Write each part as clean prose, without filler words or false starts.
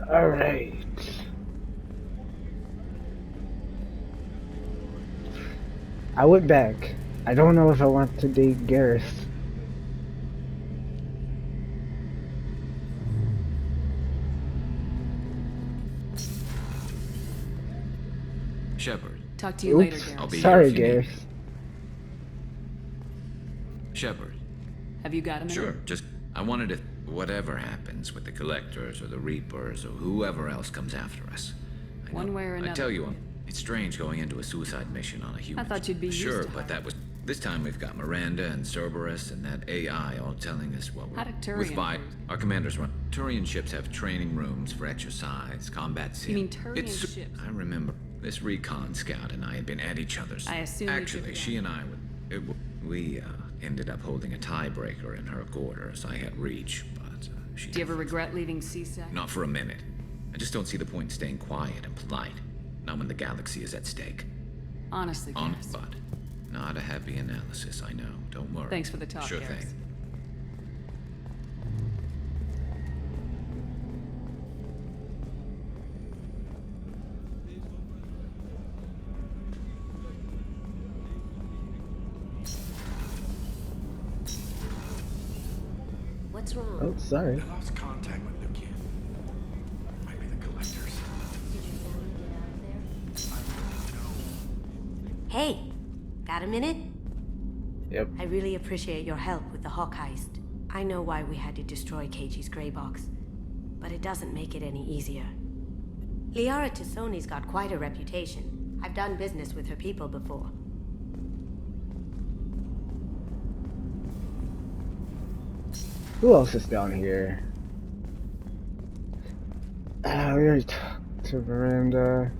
Alright. I went back. I don't know if I want to date Gareth. Shepard, Talk to you later, Oops. I'll Garrett. be here Sorry, if you need me. Gareth. Shepard, Have you got a minute? sure, just I wanted to. Whatever happens with the Collectors or the Reapers or whoever else comes after us. One way or I another. tell you, it's strange going into a suicide mission on a human. I thought you'd be used sure, to but hard. that was. This time we've got Miranda and Cerberus and that AI all telling us what we're. How did Turian With Vi, cruise? our commanders run. Turian ships have training rooms for exercise, combat sim. You mean Turian It's- ships? I remember this recon scout and I had been at each other's. I assume you Actually, took she and I we ended up holding a tiebreaker in her quarters. I had reach, but she. Do you ever regret leaving CSAC? Not for a minute. I just don't see the point in staying quiet and polite. Not when the galaxy is at stake. Honestly, On Garrett. but not a happy analysis, I know. Don't worry. Thanks for the talk, Sure Garrett. thing. What's wrong? Oh, sorry. I lost contact with the kid. Might be the Collectors. Hey, got a minute? Yep. I really appreciate your help with the Hawk heist. I know why we had to destroy KG's gray box, but it doesn't make it any easier. Liara Tassoni's got quite a reputation. I've done business with her people before. Who else is down here? We already talked to Miranda.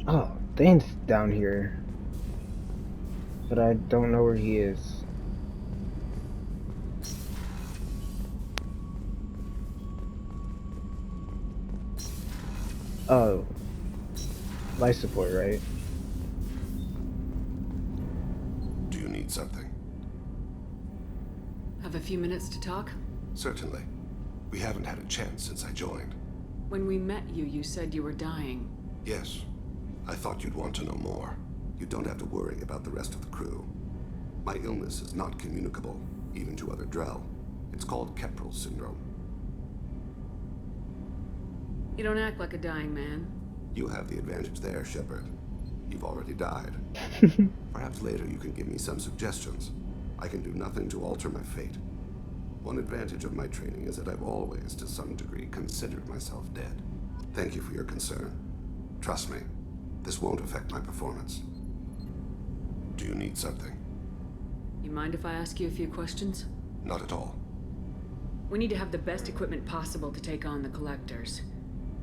Oh, Thane's down here. But I don't know where he is. Oh. Life support, right? Do you need something? Have a few minutes to talk? Certainly. We haven't had a chance since I joined. When we met you, you said you were dying. Yes. I thought you'd want to know more. You don't have to worry about the rest of the crew. My illness is not communicable, even to other Drell. It's called Keprel syndrome. You don't act like a dying man. You have the advantage there, Shepard. You've already died. Perhaps later you can give me some suggestions. I can do nothing to alter my fate. One advantage of my training is that I've always, to some degree, considered myself dead. Thank you for your concern. Trust me, this won't affect my performance. Do you need something? You mind if I ask you a few questions? Not at all. We need to have the best equipment possible to take on the Collectors.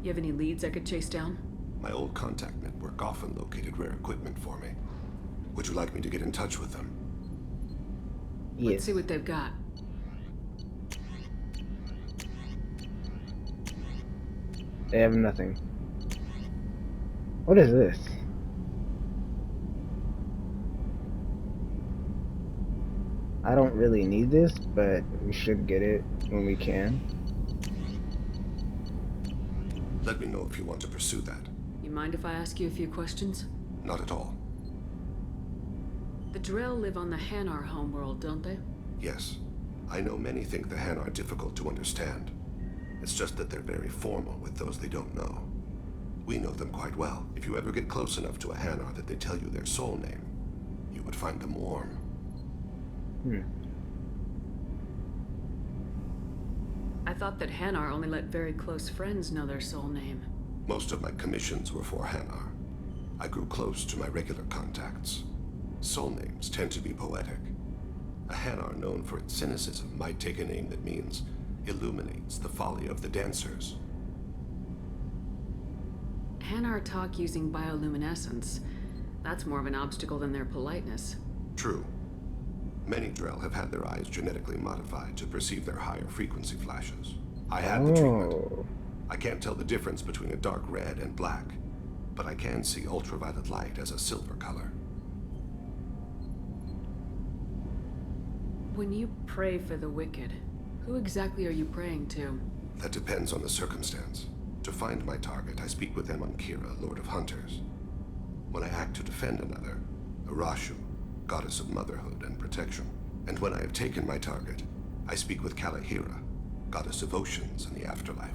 You have any leads I could chase down? My old contact network often located rare equipment for me. Would you like me to get in touch with them? Let's Yes. see what they've got. They have nothing. What is this? I don't really need this, but we should get it when we can. Let me know if you want to pursue that. You mind if I ask you a few questions? Not at all. The Drell live on the Hanar homeworld, don't they? Yes. I know many think the Han are difficult to understand. It's just that they're very formal with those they don't know. We know them quite well. If you ever get close enough to a Hanar that they tell you their soul name, you would find them warm. I thought that Hanar only let very close friends know their soul name. Most of my commissions were for Hanar. I grew close to my regular contacts. Soul names tend to be poetic. A Hanar known for its cynicism might take a name that means illuminates the folly of the dancers. Hanar talk using bioluminescence. That's more of an obstacle than their politeness. True. Many Drell have had their eyes genetically modified to perceive their higher frequency flashes. I had the treatment. Oh. I can't tell the difference between a dark red and black, but I can see ultraviolet light as a silver color. When you pray for the wicked, Who exactly are you praying to? That depends on the circumstance. To find my target, I speak with them on Kira, Lord of Hunters. When I act to defend another, Arashu, goddess of motherhood and protection. And when I have taken my target, I speak with Kalahira, goddess of oceans and the afterlife.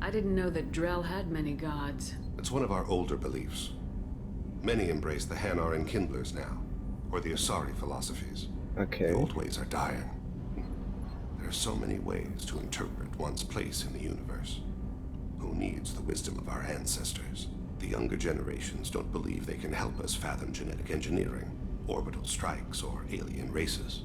I didn't know that Drell had many gods. It's one of our older beliefs. Many embrace the Hanar and Kindlers now, or the Asari philosophies. Okay. The old ways are dying. There are so many ways to interpret one's place in the universe. Who needs the wisdom of our ancestors? The younger generations don't believe they can help us fathom genetic engineering, orbital strikes, or alien races.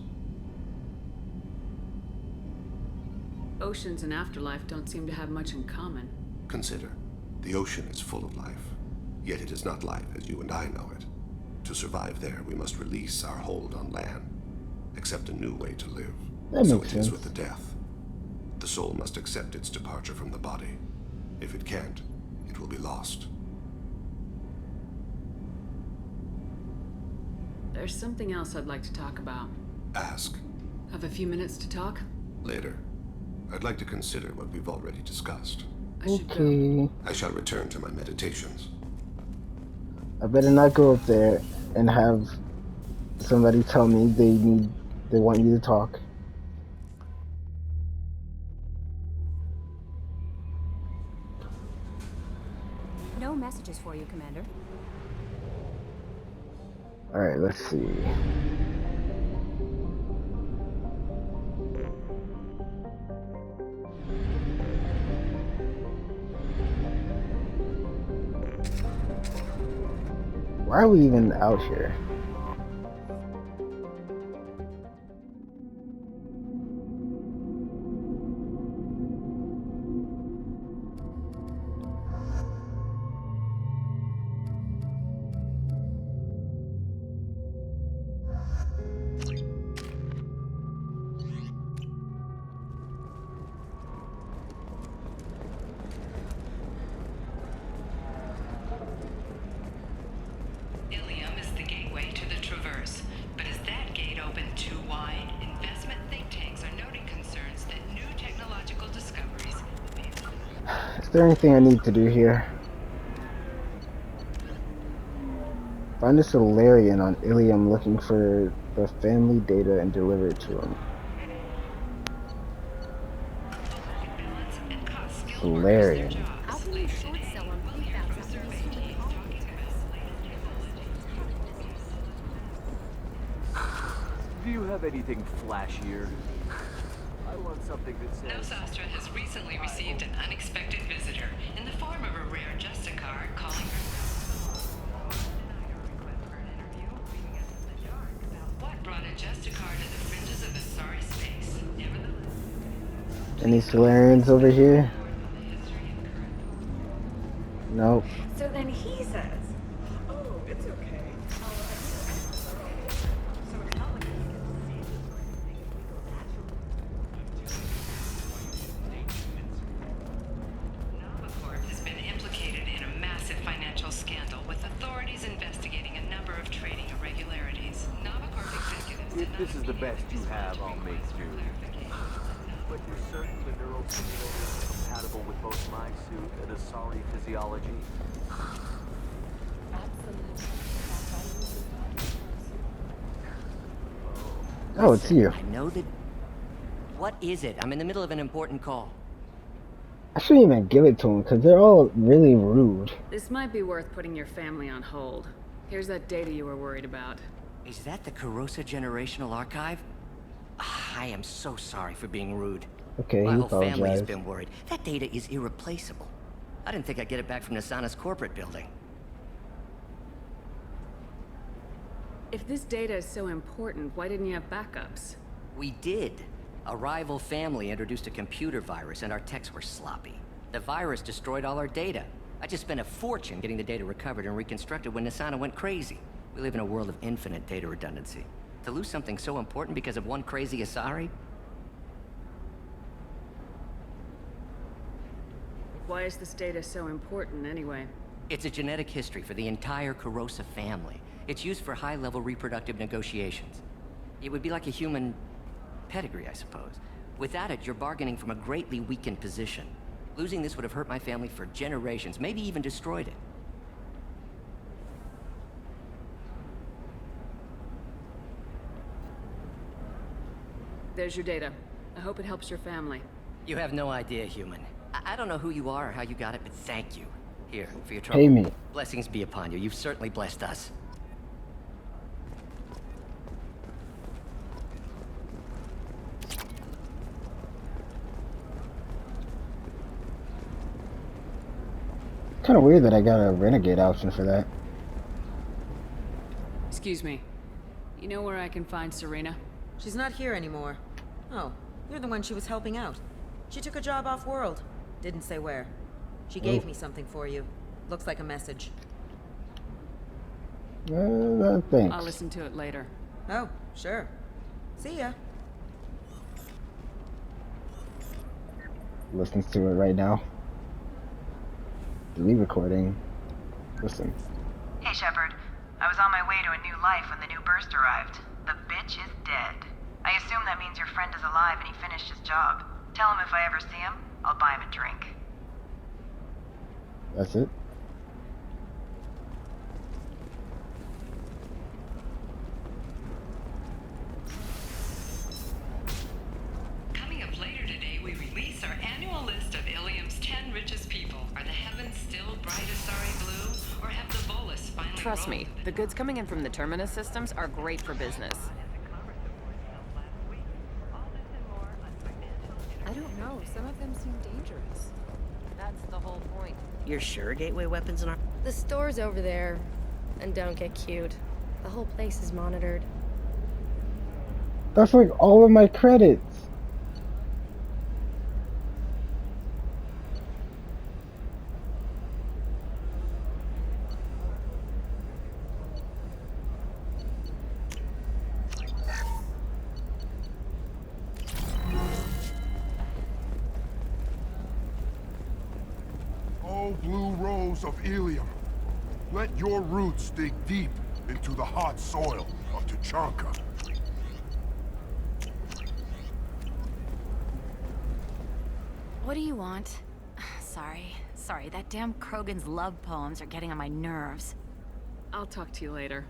Oceans and afterlife don't seem to have much in common. Consider, the ocean is full of life, yet it is not life as you and I know it. To survive there, we must release our hold on land, accept a new way to live. That So makes it is sense. with the death. The soul must accept its departure from the body. If it can't, it will be lost. There's something else I'd like to talk about. Ask. Have a few minutes to talk? Later. I'd like to consider what we've already discussed. I should go. Okay. I shall return to my meditations. I better not go up there and have somebody tell me they want you to talk. No messages for you, Commander. Alright, let's see. Why are we even out here? Ilium is the gateway to the Traverse, but is that gate open too wide? Investment think tanks are noting concerns that new technological discoveries. Is there anything I need to do here? Find a Solarian on Ilium looking for the family data and deliver it to him. Balance and cost skilled Solarian. workers their How jobs. can you short sell on prefabs after these stupid politics? Do you have anything flashier? I want something that says... Nosastra has recently received an unexpected visitor in the form of a rare Justicar calling herself. Denied her request for an interview, leaving us in the dark about what brought a Justicar to the fringes of Asari space. Nevertheless, Any Solarians over here? the history and current. Nope. So then he says, "Oh, it's okay. So it's not like we can see this or anything if we go naturally." Navacorp has been implicated in a massive financial scandal with authorities investigating a number of trading irregularities. Navacorp executives did If not this is the best you immediately have, respond I'll to make requests for do. clarification. But you're certain the neural simulator is compatible with both my suit and Asari physiology? Oh, it's you. I know that... What is it? I'm in the middle of an important call. I shouldn't even give it to them because they're all really rude. This might be worth putting your family on hold. Here's that data you were worried about. Is that the Karosa Generational Archive? Ah, I am so sorry for being rude. Okay, My he whole family has apologized. been worried. That data is irreplaceable. I didn't think I'd get it back from Nasana's corporate building. If this data is so important, why didn't you have backups? We did. A rival family introduced a computer virus and our techs were sloppy. The virus destroyed all our data. I just spent a fortune getting the data recovered and reconstructed when Nasana went crazy. We live in a world of infinite data redundancy. To lose something so important because of one crazy Asari? Why is this data so important anyway? It's a genetic history for the entire Karosa family. It's used for high-level reproductive negotiations. It would be like a human pedigree, I suppose. Without it, you're bargaining from a greatly weakened position. Losing this would have hurt my family for generations, maybe even destroyed it. There's your data. I hope it helps your family. You have no idea, human. I don't know who you are or how you got it, but thank you. Here, for your trouble. Pay me. Blessings be upon you. You've certainly blessed us. Kind of weird that I got a Renegade option for that. Excuse me. You know where I can find Serena? She's not here anymore. Oh, you're the one she was helping out. She took a job off-world. Didn't say where. She gave me something for you. Looks like a message. Thanks. I'll listen to it later. Oh, sure. See ya. Listens to it right now. Delete recording. Listen. Hey, Shepard. I was on my way to a new life when the new burst arrived. The bitch is dead. I assume that means your friend is alive and he finished his job. Tell him if I ever see him, I'll buy him a drink. That's it. Coming up later today, we release our annual list of Ilium's 10 richest people. Are the heavens still bright as sorry blue, or have the bolus finally Trust rolled? me, the goods coming in from the Terminus systems are great for business. I don't know. Some of them seem dangerous. That's the whole point. You're sure gateway weapons and The store's over there. And don't get cute. The whole place is monitored. That's like all of my credits. Oh, blue rose of Ilium, let your roots dig deep into the hot soil of Tuchanka. What do you want? Sorry, that damn Krogan's love poems are getting on my nerves. I'll talk to you later.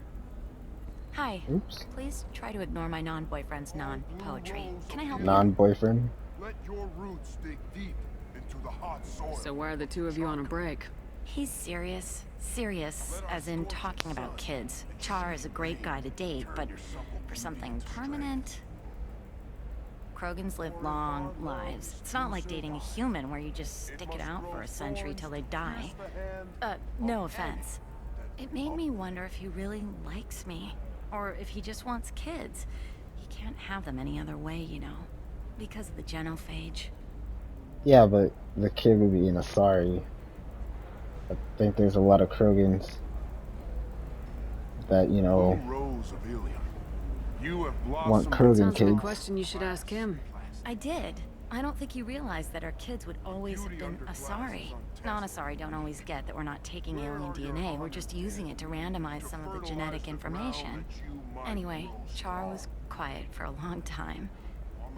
Hi. Oops. Please try to ignore my non-boyfriend's non-poetry. Can I help you? Non-boyfriend. Let your roots dig deep into the hot soil. So why are the two of you on a break? He's serious. Serious, as in talking about kids. Char is a great guy to date, but for something permanent... Krogans live long lives. It's not like dating a human where you just stick it out for a century till they die. No offense. It made me wonder if he really likes me. Or if he just wants kids. He can't have them any other way, you know. Because of the genophage. Yeah, but the kid would be in a sorry. I think there's a lot of Krogans that, you know, Rose of Ilium, you have want blossomed. Krogan Sounds like a kids. question you should ask him. I did. I don't think you realized that our kids would always have been Asari. Non-Asari don't always get that we're not taking alien DNA, we're just using it to randomize some of the genetic information. Anyway, Char was quiet for a long time.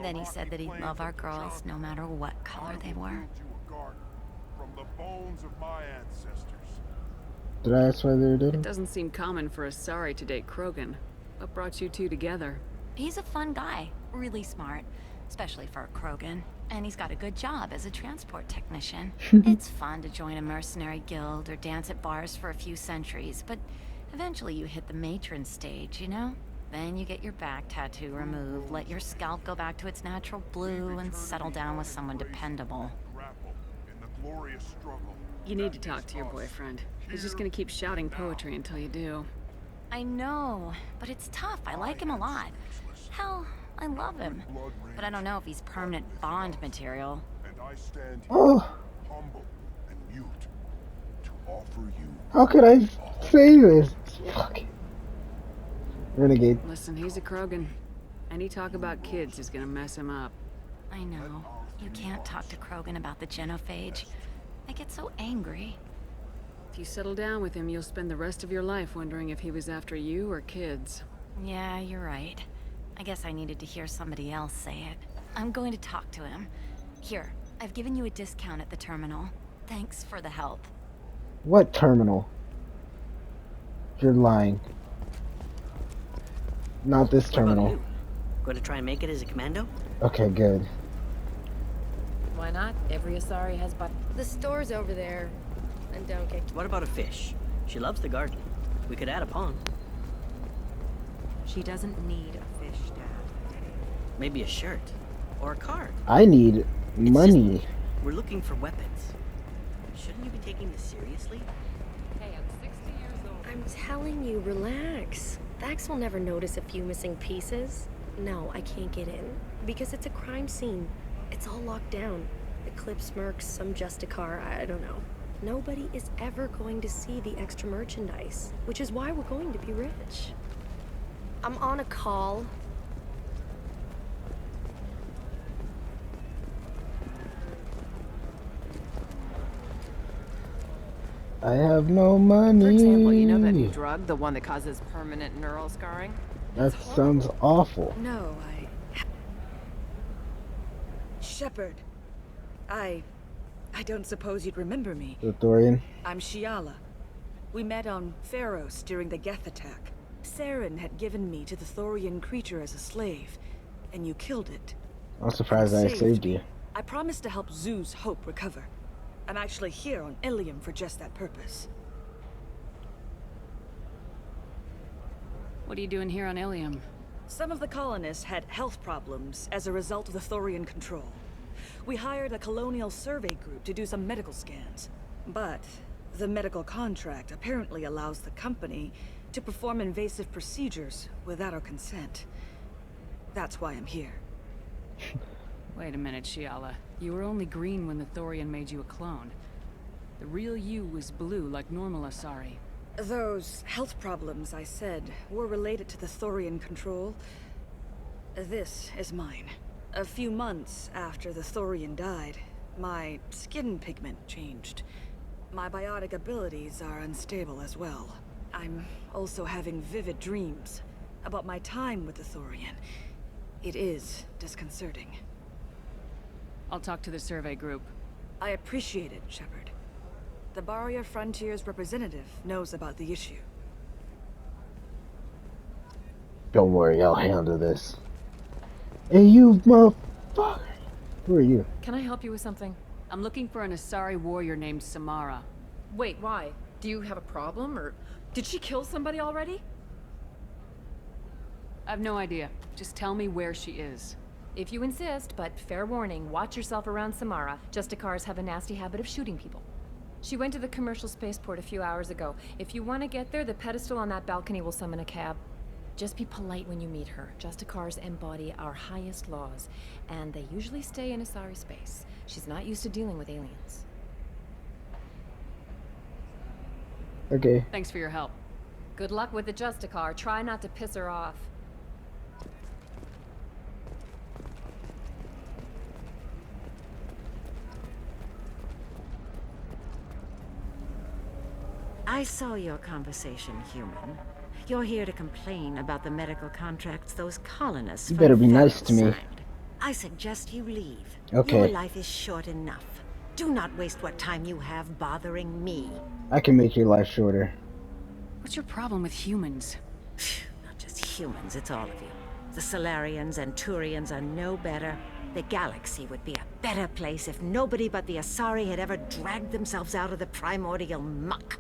Then he said that he'd love our girls no matter what color they were. From the bones of my ancestors. Did I ask why they were It dating? doesn't seem common for Asari to date Krogan. What brought you two together? He's a fun guy, really smart, especially for a Krogan. And he's got a good job as a transport technician. It's fun to join a mercenary guild or dance at bars for a few centuries, but eventually you hit the matron stage, you know? Then you get your back tattoo removed, let your scalp go back to its natural blue, and settle down with someone dependable. You need to talk to your boyfriend. He's just gonna keep shouting poetry until you do. I know, but it's tough. I like him a lot. Hell, I love him. But I don't know if he's permanent Bond material. And I stand here, Oh, humble and mute, to offer you. how could I say this? Fuck. Renegade. Listen, he's a Krogan. Any talk about kids is gonna mess him up. I know. You can't talk to Krogan about the genophage. I get so angry. If you settle down with him, you'll spend the rest of your life wondering if he was after you or kids. Yeah, you're right. I guess I needed to hear somebody else say it. I'm going to talk to him. Here, I've given you a discount at the terminal. Thanks for the help. What terminal? You're lying. Not this What about terminal. you? Going to try and make it as a commando? Okay, good. Why not? Every Asari has The store's over there. And don't get... What about a fish? She loves the garden. We could add a pond. She doesn't need a fish, Dad. Maybe a shirt. Or a card. I need money. We're looking for weapons. Shouldn't you be taking this seriously? Hey, I'm 60 years old. I'm telling you, relax. Vax will never notice a few missing pieces. No, I can't get in. Because it's a crime scene. It's all locked down. Eclipse mercs, some Justicar, I don't know. Nobody is ever going to see the extra merchandise. Which is why we're going to be rich. I'm on a call. I have no money. For example, you know that new drug, the one that causes permanent neural scarring? That sounds awful. No, Shepard. I don't suppose you'd remember me. The Thorian. I'm Shiala. We met on Pharos during the Geth attack. Saren had given me to the Thorian creature as a slave, and you killed it. I'm surprised I saved you. I promised to help Zoo's Hope recover. I'm actually here on Ilium for just that purpose. What are you doing here on Ilium? Some of the colonists had health problems as a result of the Thorian control. We hired a colonial survey group to do some medical scans. But the medical contract apparently allows the company to perform invasive procedures without our consent. That's why I'm here. Wait a minute, Shiala. You were only green when the Thorian made you a clone. The real you was blue like normal Asari. Those health problems I said were related to the Thorian control. This is mine. A few months after the Thorian died, my skin pigment changed. My biotic abilities are unstable as well. I'm also having vivid dreams about my time with the Thorian. It is disconcerting. I'll talk to the survey group. I appreciate it, Shepard. The Barrier Frontiers representative knows about the issue. Don't worry, I'll handle this. Hey, you motherfucker! Who are you? Can I help you with something? I'm looking for an Asari warrior named Samara. Wait, why? Do you have a problem, or did she kill somebody already? I have no idea. Just tell me where she is. If you insist, but fair warning, watch yourself around Samara. Justicars have a nasty habit of shooting people. She went to the commercial spaceport a few hours ago. If you want to get there, the pedestal on that balcony will summon a cab. Just be polite when you meet her. Justicars embody our highest laws, and they usually stay in Asari space. She's not used to dealing with aliens. Okay. Thanks for your help. Good luck with the Justicar. Try not to piss her off. I saw your conversation, human. You're here to complain about the medical contracts those colonists... You better be nice to me. signed. I suggest you leave. Okay. Your life is short enough. Do not waste what time you have bothering me. I can make your life shorter. What's your problem with humans? Not just humans, it's all of you. The Solarians and Turians are no better. The galaxy would be a better place if nobody but the Asari had ever dragged themselves out of the primordial muck.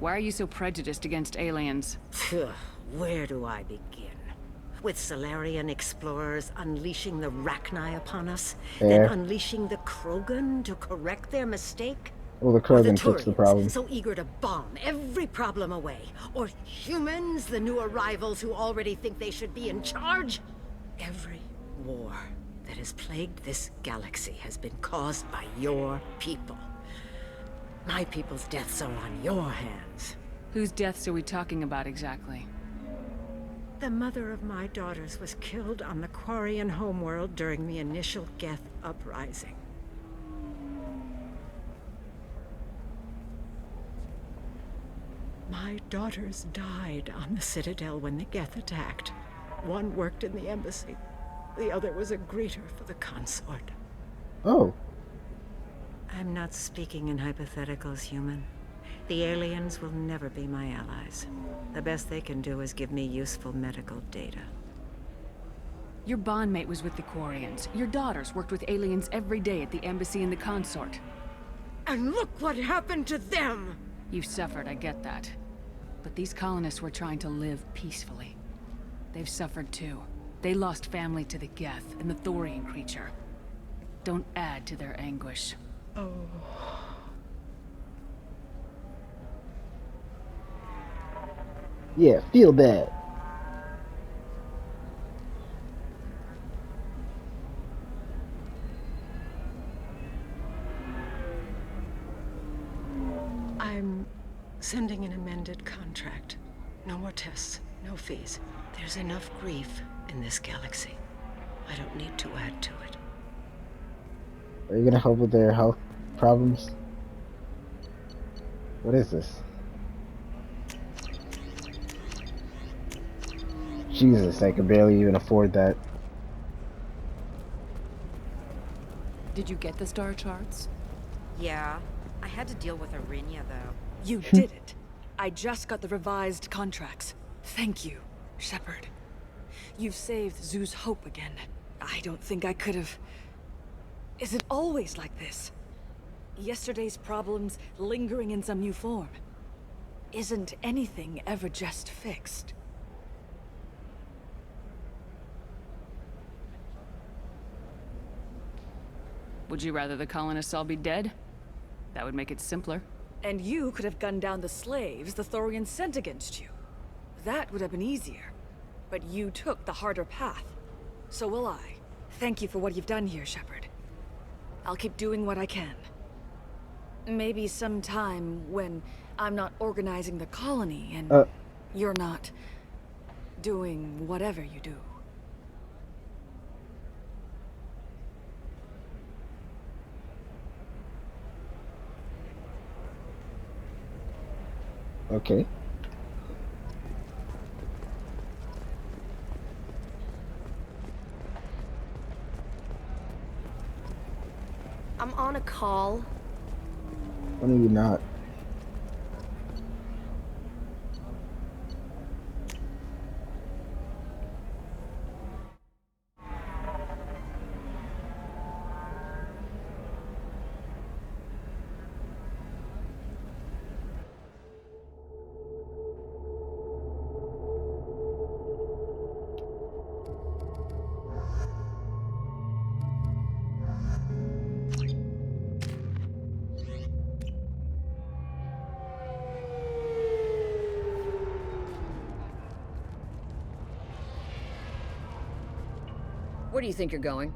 Why are you so prejudiced against aliens? Where do I begin? With Solarian explorers unleashing the Rachni upon us, then unleashing the Krogan to correct their mistake? Well, the Krogan fixed the problem. So eager to bomb every problem away? Or humans, the new arrivals who already think they should be in charge? Every war that has plagued this galaxy has been caused by your people. My people's deaths are on your hands. Whose deaths are we talking about exactly? The mother of my daughters was killed on the Quarian homeworld during the initial Geth uprising. My daughters died on the Citadel when the Geth attacked. One worked in the embassy. The other was a greeter for the consort. Oh. I'm not speaking in hypotheticals, human. The aliens will never be my allies. The best they can do is give me useful medical data. Your bondmate was with the Quarians. Your daughters worked with aliens every day at the embassy and the consort. And look what happened to them! You've suffered, I get that. But these colonists were trying to live peacefully. They've suffered too. They lost family to the Geth and the Thorian creature. Don't add to their anguish. Oh. Yeah, feel that. I'm sending an amended contract. No more tests, no fees. There's enough grief in this galaxy. I don't need to add to it. Are you gonna help with their health problems? What is this? Jesus, I could barely even afford that. Did you get the star charts? Yeah. I had to deal with Arinia, though. You did it. I just got the revised contracts. Thank you, Shepard. You've saved Zoo's hope again. I don't think I could have... Is it always like this? Yesterday's problems lingering in some new form. Isn't anything ever just fixed? Would you rather the colonists all be dead? That would make it simpler. And you could have gunned down the slaves the Thorians sent against you. That would have been easier. But you took the harder path. So will I. Thank you for what you've done here, Shepard. I'll keep doing what I can. Maybe sometime when I'm not organizing the colony and you're not doing whatever you do. Okay. I'm on a call. When are you not? Where do you think you're going?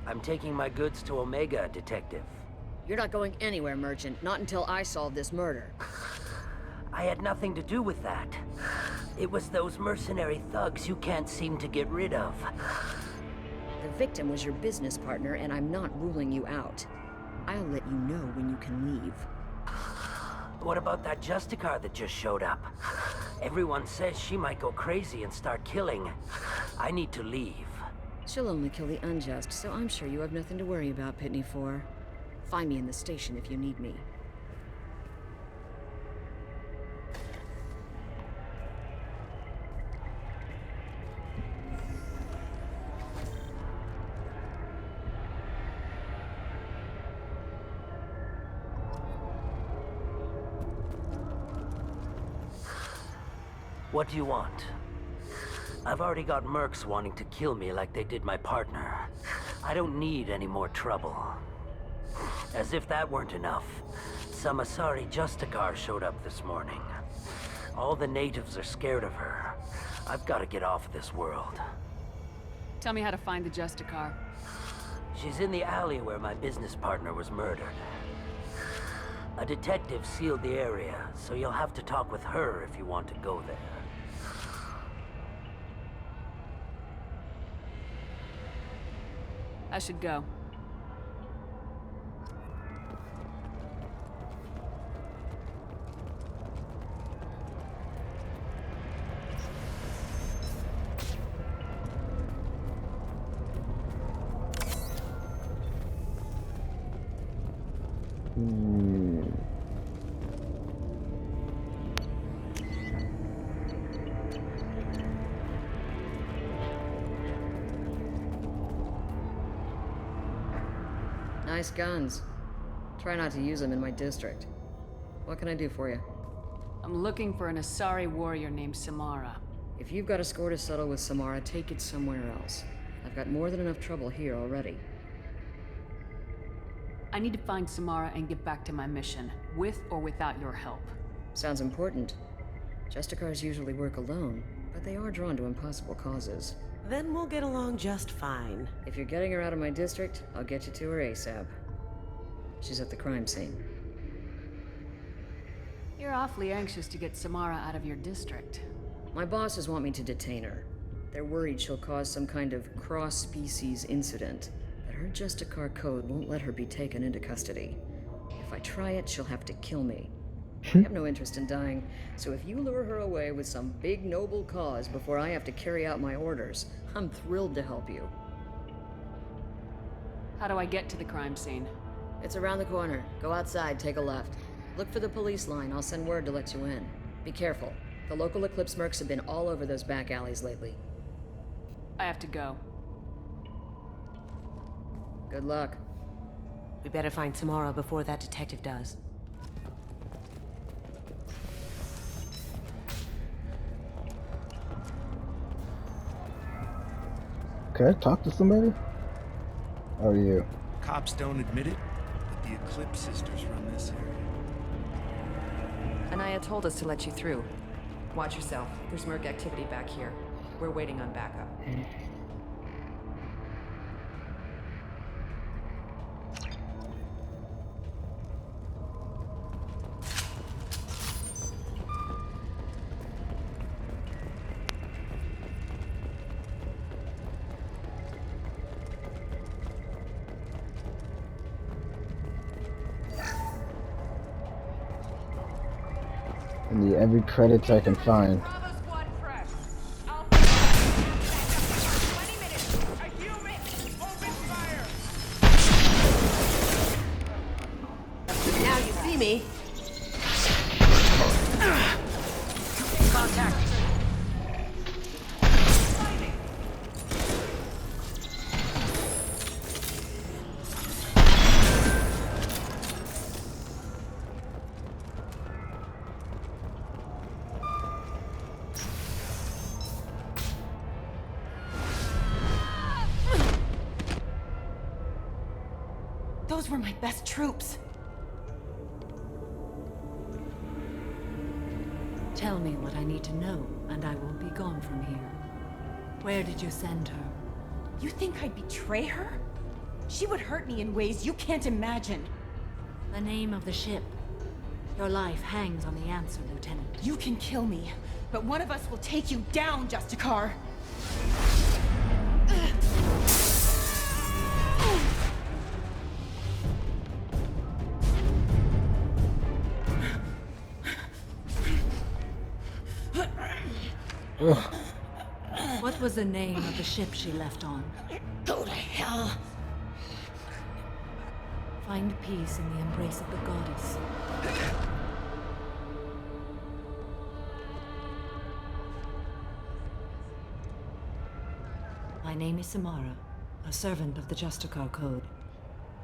I'm taking my goods to Omega, Detective. You're not going anywhere, Merchant. Not until I solve this murder. I had nothing to do with that. It was those mercenary thugs you can't seem to get rid of. The victim was your business partner, and I'm not ruling you out. I'll let you know when you can leave. What about that Justicar that just showed up? Everyone says she might go crazy and start killing. I need to leave. She'll only kill the unjust, so I'm sure you have nothing to worry about, Pitney 4. Find me in the station if you need me. What do you want? I've already got mercs wanting to kill me like they did my partner. I don't need any more trouble. As if that weren't enough, some Asari Justicar showed up this morning. All the natives are scared of her. I've got to get off this world. Tell me how to find the Justicar. She's in the alley where my business partner was murdered. A detective sealed the area, so you'll have to talk with her if you want to go there. I should go. Nice guns. Try not to use them in my district. What can I do for you? I'm looking for an Asari warrior named Samara. If you've got a score to settle with Samara, take it somewhere else. I've got more than enough trouble here already. I need to find Samara and get back to my mission, with or without your help. Sounds important. Justicars usually work alone, but they are drawn to impossible causes. Then we'll get along just fine. If you're getting her out of my district, I'll get you to her ASAP. She's at the crime scene. You're awfully anxious to get Samara out of your district. My bosses want me to detain her. They're worried she'll cause some kind of cross-species incident, but her Justicar code won't let her be taken into custody. If I try it, she'll have to kill me. I have no interest in dying, so if you lure her away with some big noble cause before I have to carry out my orders, I'm thrilled to help you. How do I get to the crime scene? It's around the corner. Go outside, take a left. Look for the police line. I'll send word to let you in. Be careful. The local Eclipse mercs have been all over those back alleys lately. I have to go. Good luck. We better find Samara before that detective does. Okay, talk to somebody? How are you? Cops don't admit it, but the Eclipse sisters run this area. Anaya told us to let you through. Watch yourself. There's merc activity back here. We're waiting on backup. I need every credit I can find. Now you see me. Contact. Those were my best troops. Tell me what I need to know, and I will be gone from here. Where did you send her? You think I'd betray her? She would hurt me in ways you can't imagine. The name of the ship. Your life hangs on the answer, Lieutenant. You can kill me, but one of us will take you down, Justicar. Ugh. What was the name of the ship she left on? Go to hell. Find peace in the embrace of the goddess. My name is Samara, a servant of the Justicar Code.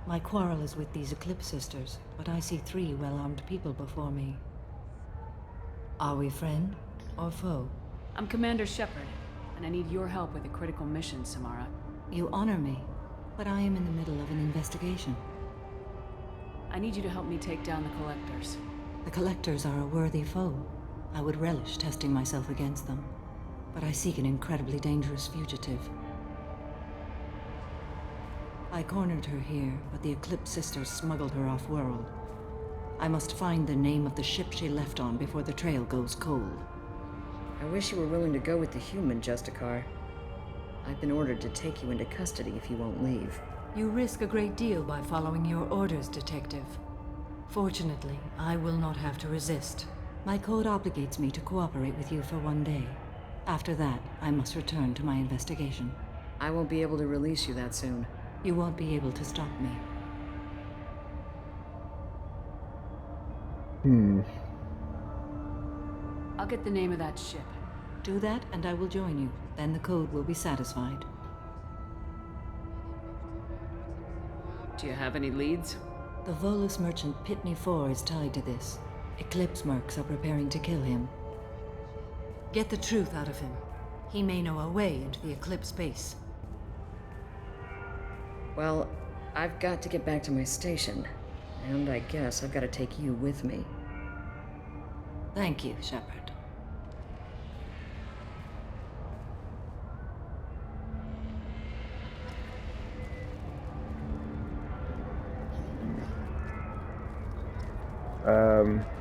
My quarrel is with these Eclipse sisters, but I see 3 well-armed people before me. Are we friend or foe? I'm Commander Shepard, and I need your help with a critical mission, Samara. You honor me, but I am in the middle of an investigation. I need you to help me take down the Collectors. The Collectors are a worthy foe. I would relish testing myself against them, but I seek an incredibly dangerous fugitive. I cornered her here, but the Eclipse sisters smuggled her off-world. I must find the name of the ship she left on before the trail goes cold. I wish you were willing to go with the human, Justicar. I've been ordered to take you into custody if you won't leave. You risk a great deal by following your orders, Detective. Fortunately, I will not have to resist. My code obligates me to cooperate with you for 1 day. After that, I must return to my investigation. I won't be able to release you that soon. You won't be able to stop me. I'll get the name of that ship. Do that, and I will join you. Then the code will be satisfied. Do you have any leads? The Volus merchant Pitney 4 is tied to this. Eclipse mercs are preparing to kill him. Get the truth out of him. He may know a way into the Eclipse base. Well, I've got to get back to my station. And I guess I've got to take you with me. Thank you, Shepard.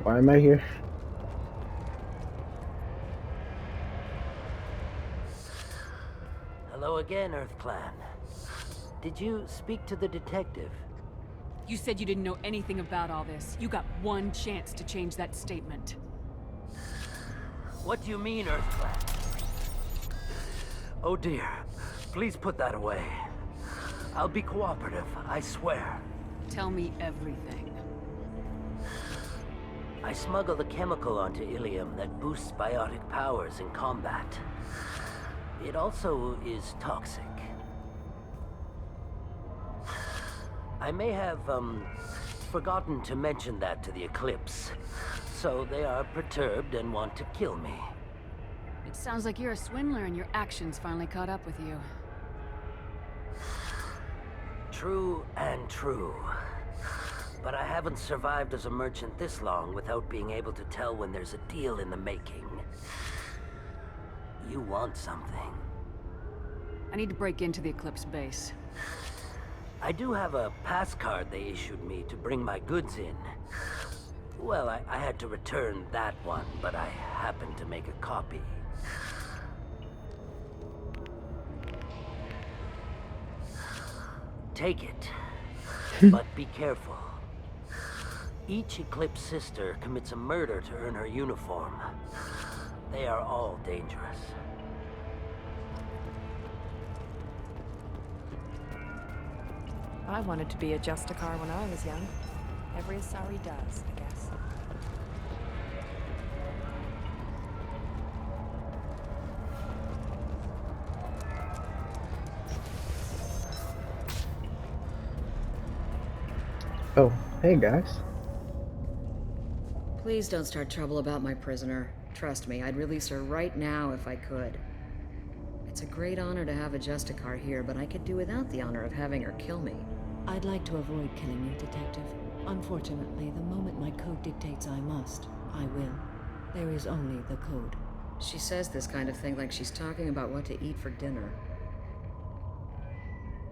Why am I here? Hello again, Earth Clan. Did you speak to the detective? You said you didn't know anything about all this. You got one chance to change that statement. What do you mean, Earth Clan? Oh dear. Please put that away. I'll be cooperative, I swear. Tell me everything. I smuggled a chemical onto Ilium that boosts biotic powers in combat. It also is toxic. I may have, forgotten to mention that to the Eclipse. So they are perturbed and want to kill me. It sounds like you're a swindler and your actions finally caught up with you. True and true. But I haven't survived as a merchant this long without being able to tell when there's a deal in the making. You want something. I need to break into the Eclipse base. I do have a pass card they issued me to bring my goods in. Well, I had to return that one, but I happened to make a copy. Take it, but be careful. Each Eclipse sister commits a murder to earn her uniform. They are all dangerous. I wanted to be a Justicar when I was young. Every Asari does, I guess. Oh, hey guys. Please don't start trouble about my prisoner. Trust me, I'd release her right now if I could. It's a great honor to have a Justicar here, but I could do without the honor of having her kill me. I'd like to avoid killing you, Detective. Unfortunately, the moment my code dictates I must, I will. There is only the code. She says this kind of thing like she's talking about what to eat for dinner.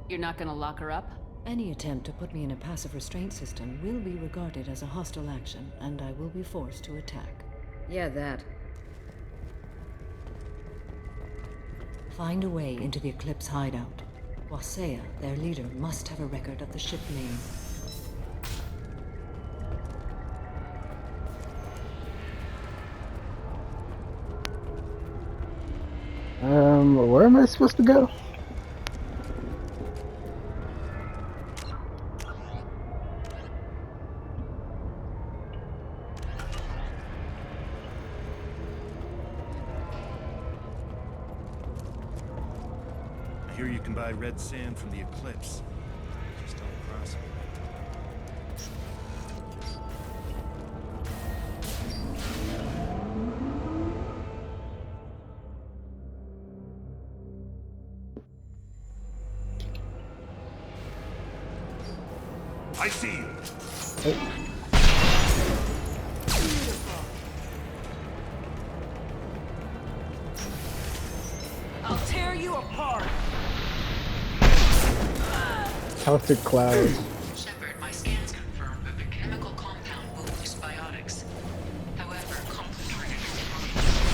You're not gonna lock her up? Any attempt to put me in a passive restraint system will be regarded as a hostile action, and I will be forced to attack. Yeah, that. Find a way into the Eclipse hideout. Wasea, their leader, must have a record of the ship name. Where am I supposed to go? I hear you can buy red sand from the Eclipse. Just don't cross it. I see you. I'll tear you apart. Toxic clouds. Shepard, my scans confirm that the chemical compound will boost biotics. However, complementary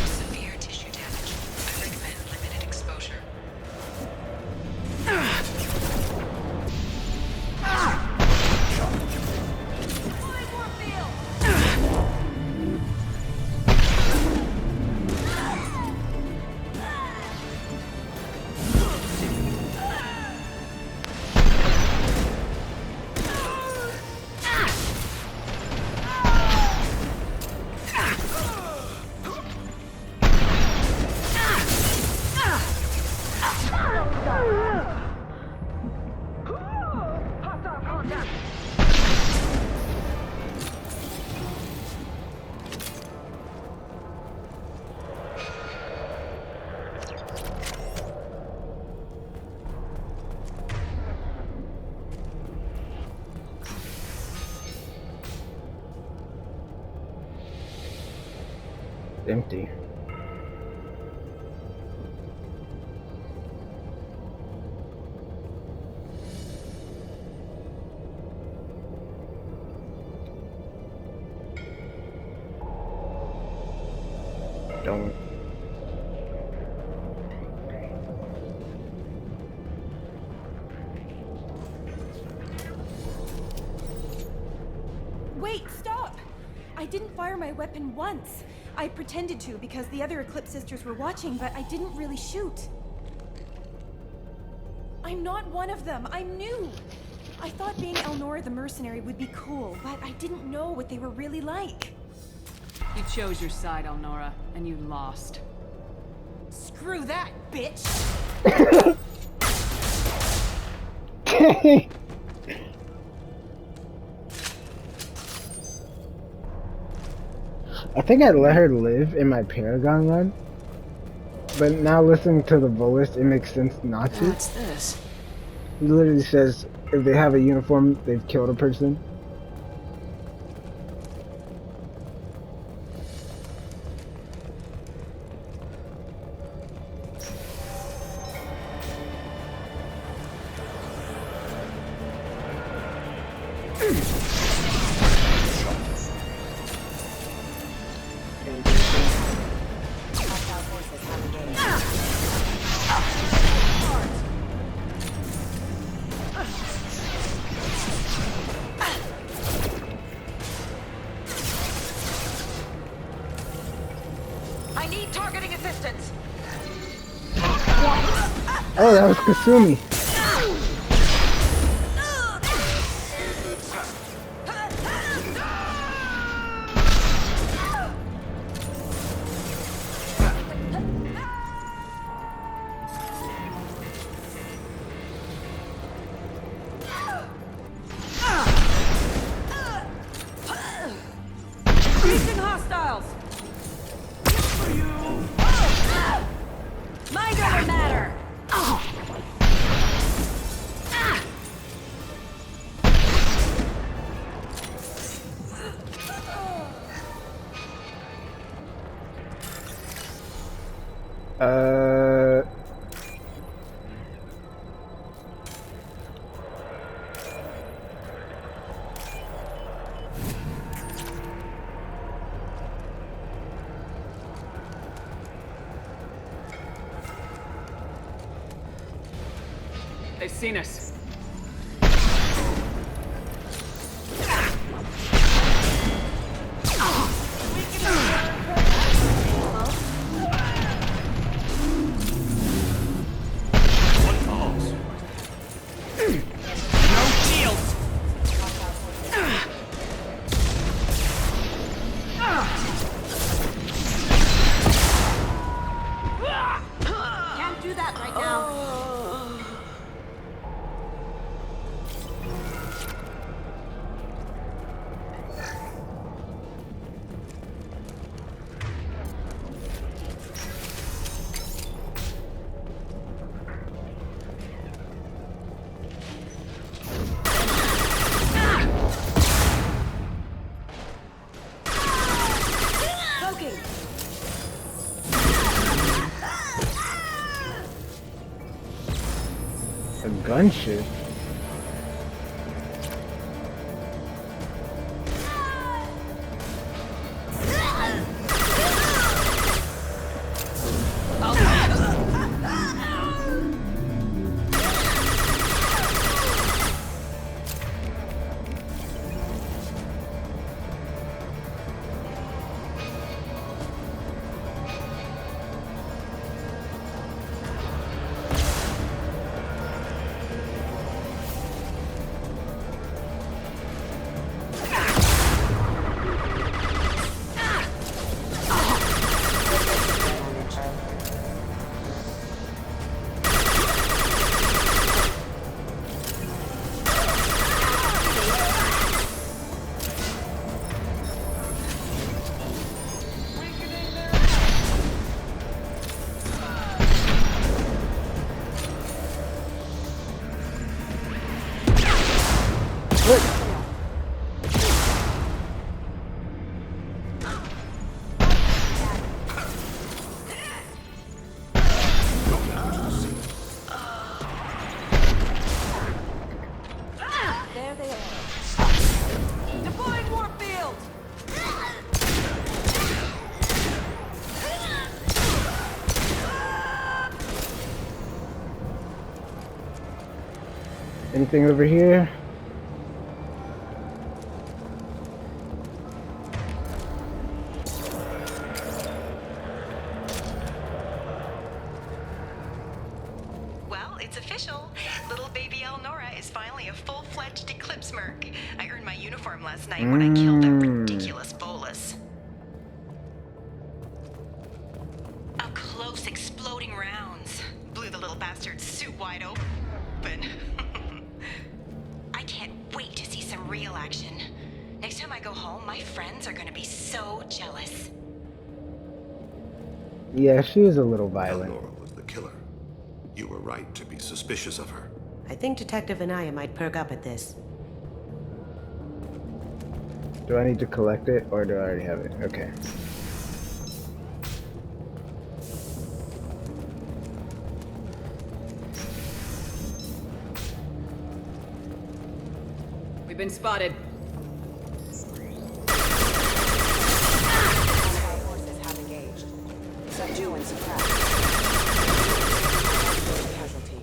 severe tissue damage. I recommend limited exposure. empty. Don't. Wait, stop! I didn't fire my weapon once. I pretended to because the other Eclipse sisters were watching, but I didn't really shoot. I'm not one of them. I'm new. I thought being Elnora the mercenary would be cool, but I didn't know what they were really like. You chose your side, Elnora, and you lost. Screw that, bitch! I think I let her live in my Paragon run, but now listening to the Volist, it makes sense not to. What's this? He literally says if they have a uniform, they've killed a person. I need targeting assistance. Oh, that was Kasumi. Reaching hostiles. Mind over matter. Uh. They've seen us. Can't do that right now. Poking. A gunship? Anything over here? Well, it's official. Little baby Elnora is finally a full-fledged Eclipse Merc. I earned my uniform last night when I killed that ridiculous bolus. Up close, exploding rounds. Blew the little bastard's suit wide open. I can't wait to see some real action. Next time I go home, my friends are gonna be so jealous. Yeah, she is a little violent. Elnora was the killer. You were right to be suspicious of her. I think Detective Anaya might perk up at this. Do I need to collect it, or do I already have it? Okay. We've been spotted. Forces have engaged. Subdue and suppress. Casualty.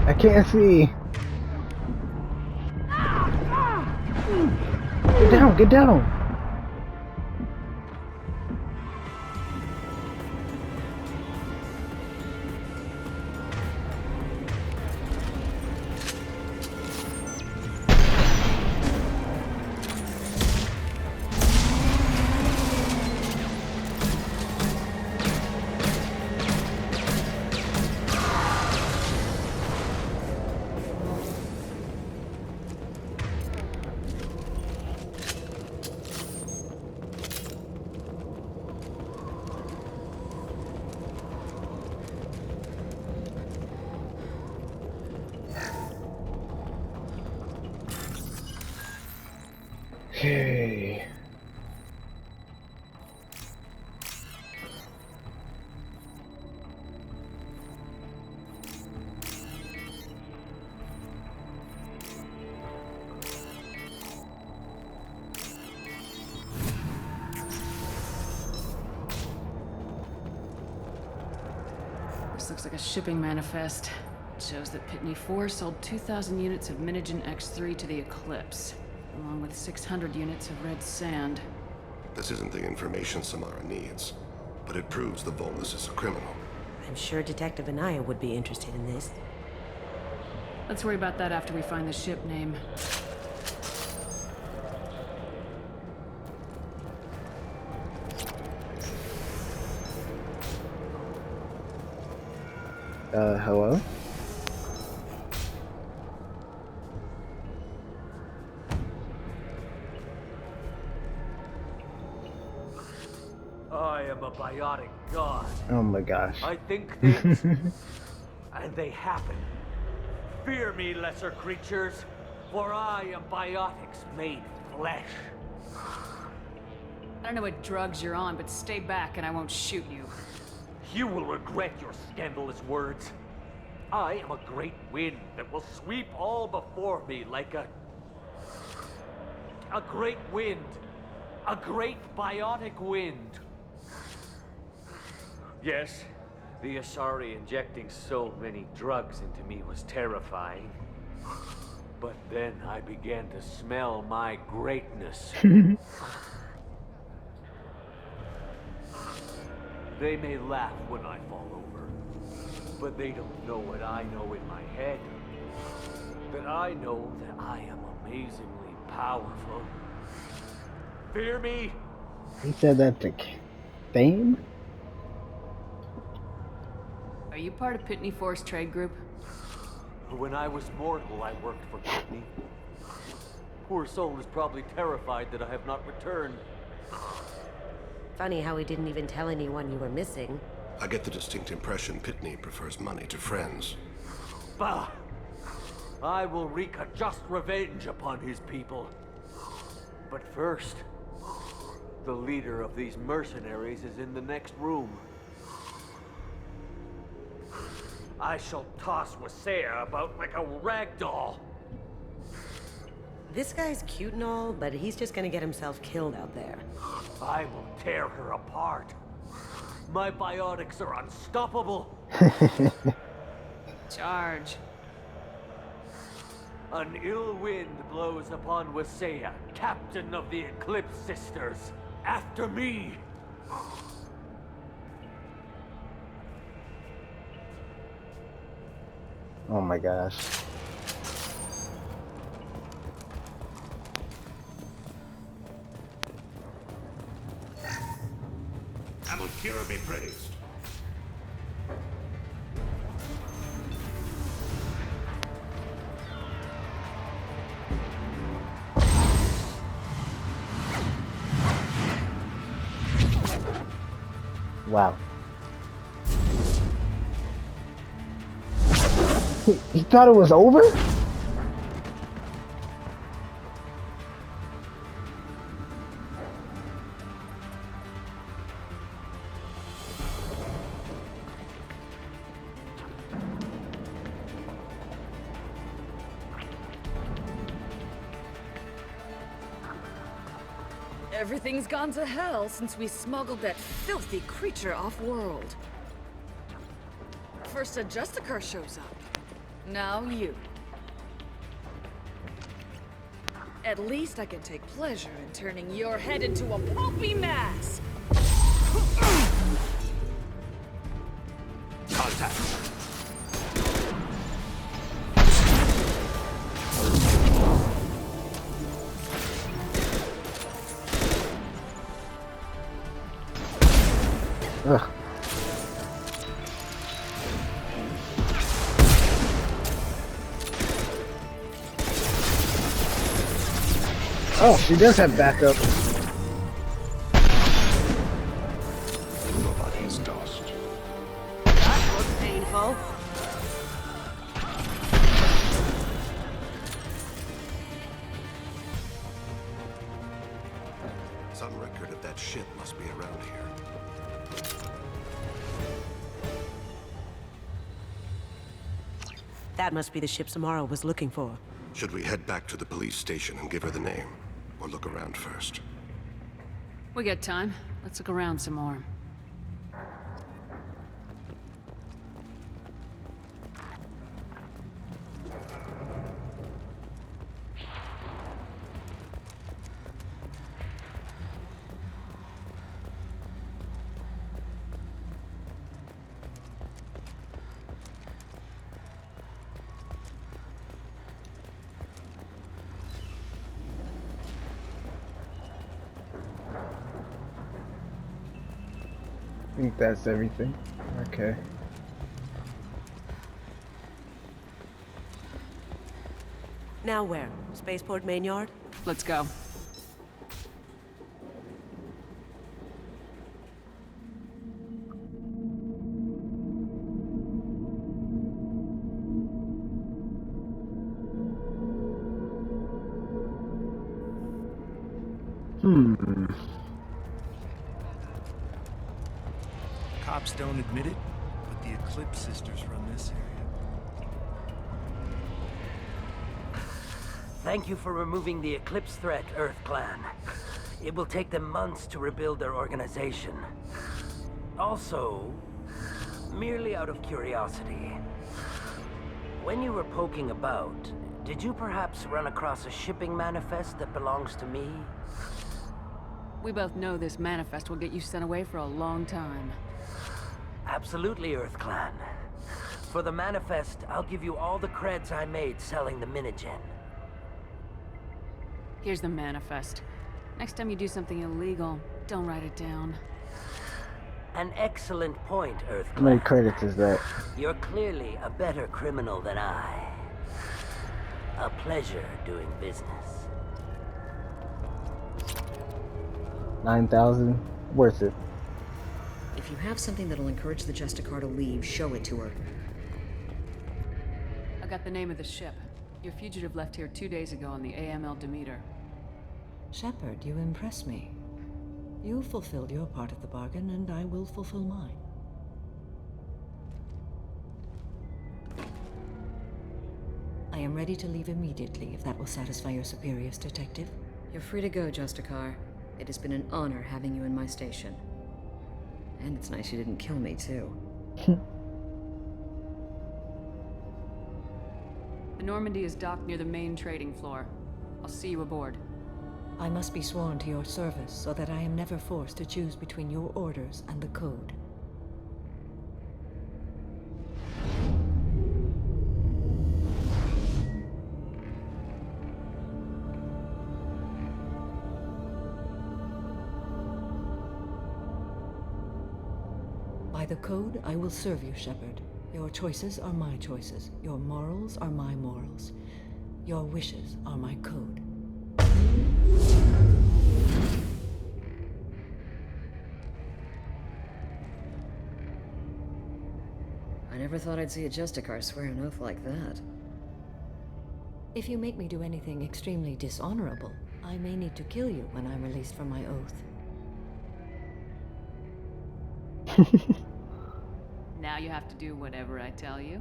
I can't see. Get down, get down. Okay. This looks like a shipping manifest. It shows that Pitney 4 sold 2,000 units of Minigen X3 to the Eclipse, along with 600 units of red sand. This isn't the information Samara needs, but it proves the Volus is a criminal. I'm sure Detective Anaya would be interested in this. Let's worry about that after we find the ship name. Hello? I am a biotic god. Oh my gosh. I think things, and they happen. Fear me, lesser creatures, for I am biotics made flesh. I don't know what drugs you're on, but stay back and I won't shoot you. You will regret your scandalous words. I am a great wind that will sweep all before me like a great wind. A great biotic wind. Yes, the Asari injecting so many drugs into me was terrifying. But then I began to smell my greatness. They may laugh when I fall over, but they don't know what I know in my head. That I know that I am amazingly powerful. Fear me? He said that to Thane? Are you part of Pitney 4's trade group? When I was mortal, I worked for Pitney. Poor soul is probably terrified that I have not returned. Funny how he didn't even tell anyone you were missing. I get the distinct impression Pitney prefers money to friends. Bah! I will wreak a just revenge upon his people. But first, the leader of these mercenaries is in the next room. I shall toss Wasea about like a rag doll. This guy's cute and all, but he's just gonna get himself killed out there. I will tear her apart. My biotics are unstoppable. Charge. An ill wind blows upon Wasea, captain of the Eclipse Sisters. After me! Oh my gosh. Amalkira be praised. Wow. He thought it was over? Everything's gone to hell since we smuggled that filthy creature off-world. First a Justicar shows up. Now you. At least I can take pleasure in turning your head into a pulpy mass! Contact! Ugh. Oh, she does have backup. Nobody is lost. That looks painful. Some record of that ship must be around here. That must be the ship Samara was looking for. Should we head back to the police station and give her the name? Or look around first? We got time. Let's look around some more. I think that's everything. Okay. Now where? Spaceport main yard? Let's go. Cops don't admit it, but the Eclipse Sisters run this area. Thank you for removing the Eclipse threat, Earth Clan. It will take them months to rebuild their organization. Also, merely out of curiosity, when you were poking about, did you perhaps run across a shipping manifest that belongs to me? We both know this manifest will get you sent away for a long time. Absolutely, Earth Clan. For the manifest, I'll give you all the creds I made selling the Minigen. Here's the manifest. Next time you do something illegal, don't write it down. An excellent point, Earth How many Clan. credits is that? You're clearly a better criminal than I. A pleasure doing business. 9,000? Worth it. If you have something that'll encourage the Justicar to leave, show it to her. I got the name of the ship. Your fugitive left here 2 days ago on the AML Demeter. Shepard, you impress me. You fulfilled your part of the bargain, and I will fulfill mine. I am ready to leave immediately, if that will satisfy your superiors, Detective. You're free to go, Justicar. It has been an honor having you in my station. And it's nice you didn't kill me, too. The Normandy is docked near the main trading floor. I'll see you aboard. I must be sworn to your service so that I am never forced to choose between your orders and the Code. By the Code, I will serve you, Shepard. Your choices are my choices. Your morals are my morals. Your wishes are my code. I never thought I'd see a Justicar swear an oath like that. If you make me do anything extremely dishonorable, I may need to kill you when I'm released from my oath. Now you have to do whatever I tell you.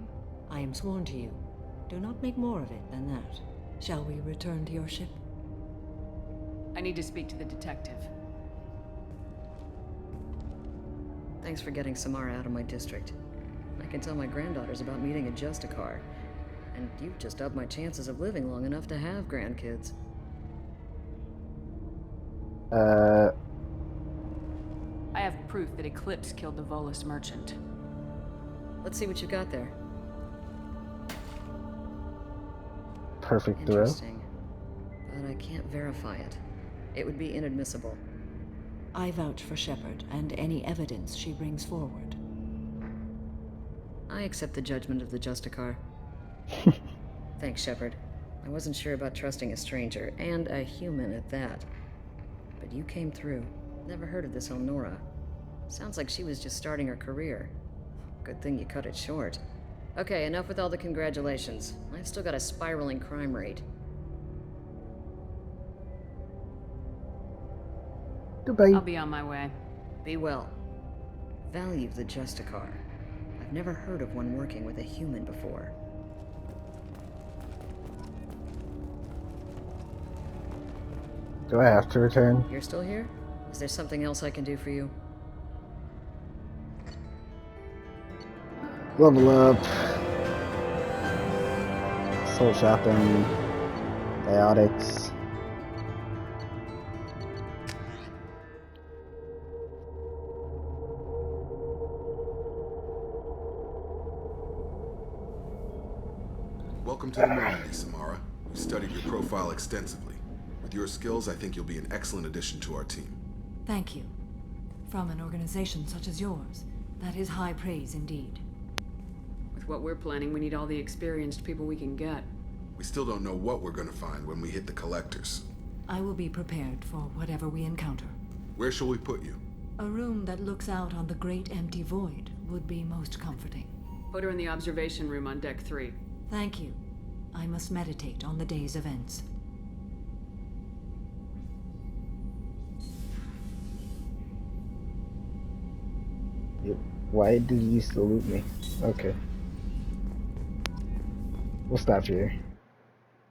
I am sworn to you. Do not make more of it than that. Shall we return to your ship? I need to speak to the detective. Thanks for getting Samara out of my district. I can tell my granddaughters about meeting a Justicar. And you've just upped my chances of living long enough to have grandkids. I have proof that Eclipse killed the Volus merchant. Let's see what you got there. Perfect throw. Interesting. But I can't verify it. It would be inadmissible. I vouch for Shepard and any evidence she brings forward. I accept the judgment of the Justicar. Thanks, Shepard. I wasn't sure about trusting a stranger, and a human at that. But you came through. Never heard of this Elnora. Sounds like she was just starting her career. Good thing you cut it short. Okay, enough with all the congratulations. I've still got a spiraling crime rate. Goodbye. I'll be on my way. Be well. Value the Justicar. I've never heard of one working with a human before. Do I have to return? You're still here? Is there something else I can do for you? Level up. Soul shopping. Biotics. Welcome to the Normandy, Samara. We studied your profile extensively. With your skills, I think you'll be an excellent addition to our team. Thank you. From an organization such as yours, that is high praise indeed. With what we're planning, we need all the experienced people we can get. We still don't know what we're gonna find when we hit the collectors. I will be prepared for whatever we encounter. Where shall we put you? A room that looks out on the great empty void would be most comforting. Put her in the observation room on deck 3. Thank you. I must meditate on the day's events. Why did you salute me? Okay. We'll stop here.